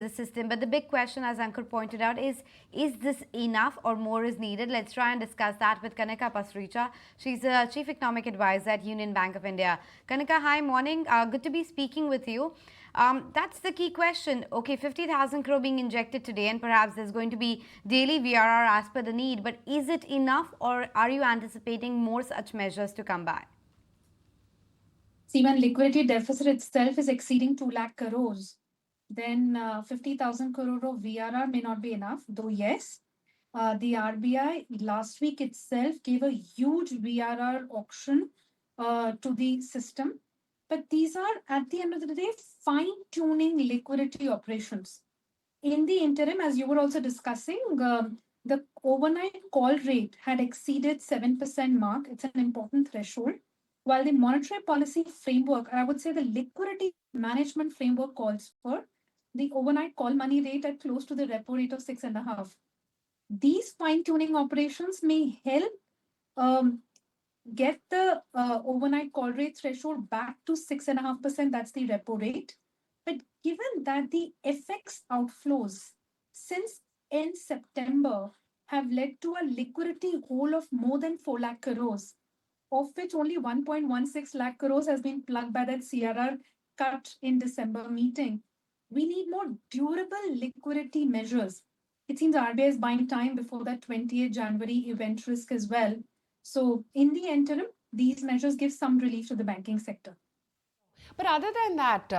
the system. But the big question, as Ankur pointed out, is this enough or more is needed? Let's try and discuss that with Kanika Pasricha. She's the Chief Economic Advisor at Union Bank of India. Kanika, hi, morning. Good to be speaking with you. That's the key question. Okay, 50,000 crore being injected today, and perhaps there's going to be daily VRR as per the need. But is it enough, or are you anticipating more such measures to come by? See, when liquidity deficit itself is exceeding 2 lakh crores, then 50,000 crore of VRR may not be enough, though yes. The RBI last week itself gave a huge VRR auction to the system. But these are, at the end of the day, fine-tuning liquidity operations. In the interim, as you were also discussing, the overnight call rate had exceeded 7% mark. It's an important threshold. While the monetary policy framework, I would say the liquidity management framework calls for the overnight call money rate at close to the repo rate of 6.5. These fine-tuning operations may help get the overnight call rate threshold back to 6.5%. That's the repo rate. But given that the FX outflows since end September have led to a liquidity hole of more than 4 lakh crores, of which only 1.16 lakh crores has been plugged by that CRR cut in December meeting, we need more durable liquidity measures. It seems RBI is buying time before that 28th January event risk as well. So in the interim, these measures give some relief to the banking sector. But other than that,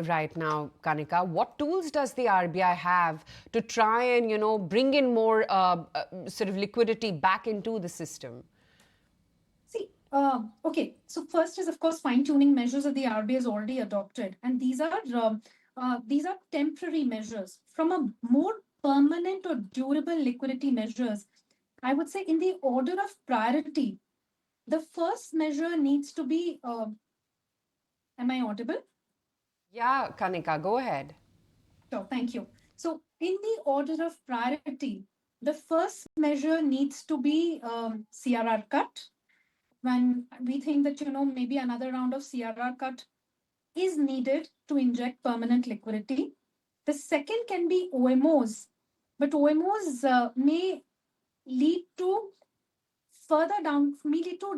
right now, Kanika, what tools does the RBI have to try and, bring in more sort of liquidity back into the system? See, okay. So first is, of course, fine-tuning measures that the RBI has already adopted. And these are temporary measures. From a more permanent or durable liquidity measures, I would say in the order of priority, the first measure needs to be, am I audible? Yeah, Kanika, go ahead. Sure, thank you. So in the order of priority, the first measure needs to be CRR cut. When we think that, maybe another round of CRR cut is needed to inject permanent liquidity. The second can be OMOs, but OMOs may lead to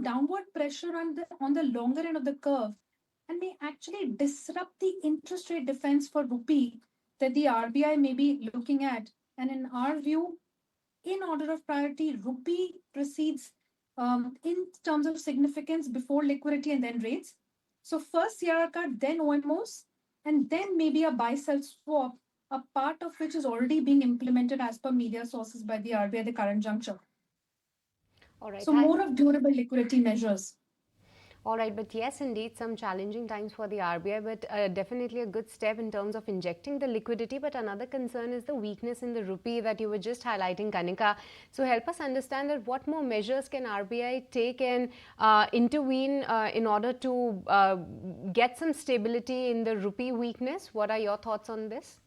downward pressure on the longer end of the curve and may actually disrupt the interest rate defense for rupee that the RBI may be looking at. And in our view, in order of priority, rupee proceeds in terms of significance before liquidity and then rates. So first CRR cut, then OMOs, and then maybe a buy-sell swap, a part of which is already being implemented as per media sources by the RBI at the current juncture. All right. So more of durable liquidity measures. All right, but yes, indeed, some challenging times for the RBI, but definitely a good step in terms of injecting the liquidity. But another concern is the weakness in the rupee that you were just highlighting, Kanika. So help us understand that what more measures can RBI take and intervene in order to get some stability in the rupee weakness? What are your thoughts on this?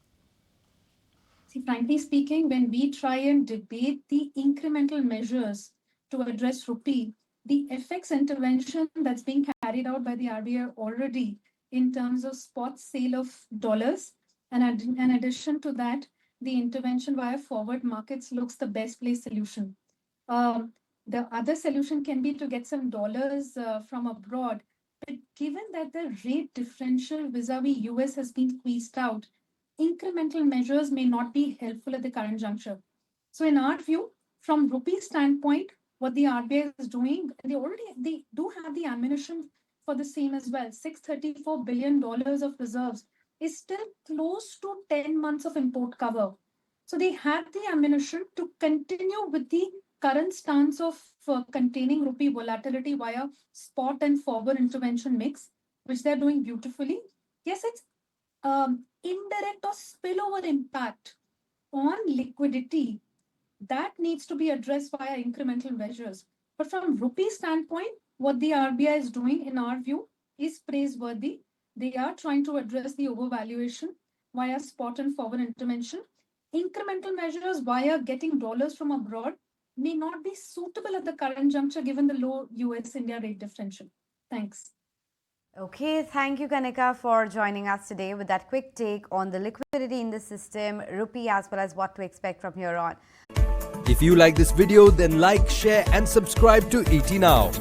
See, frankly speaking, when we try and debate the incremental measures to address rupee, the FX intervention that's being carried out by the RBI already in terms of spot sale of dollars, and in addition to that, the intervention via forward markets looks the best place solution. The other solution can be to get some dollars from abroad, but given that the rate differential vis-a-vis US has been squeezed out, incremental measures may not be helpful at the current juncture. So in our view, from rupee standpoint, what the RBI is doing, they do have the ammunition for the same as well. $634 billion of reserves is still close to 10 months of import cover. So they have the ammunition to continue with the current stance of containing rupee volatility via spot and forward intervention mix, which they're doing beautifully. Yes, it's indirect or spillover impact on liquidity that needs to be addressed via incremental measures. But from rupee standpoint, what the RBI is doing, in our view, is praiseworthy. They are trying to address the overvaluation via spot and forward intervention. Incremental measures via getting dollars from abroad may not be suitable at the current juncture given the low US-India rate differential. Thanks. Okay, thank you, Kanika, for joining us today with that quick take on the liquidity in the system, rupee, as well as what to expect from here on. If you like this video, then like, share and subscribe to ET Now.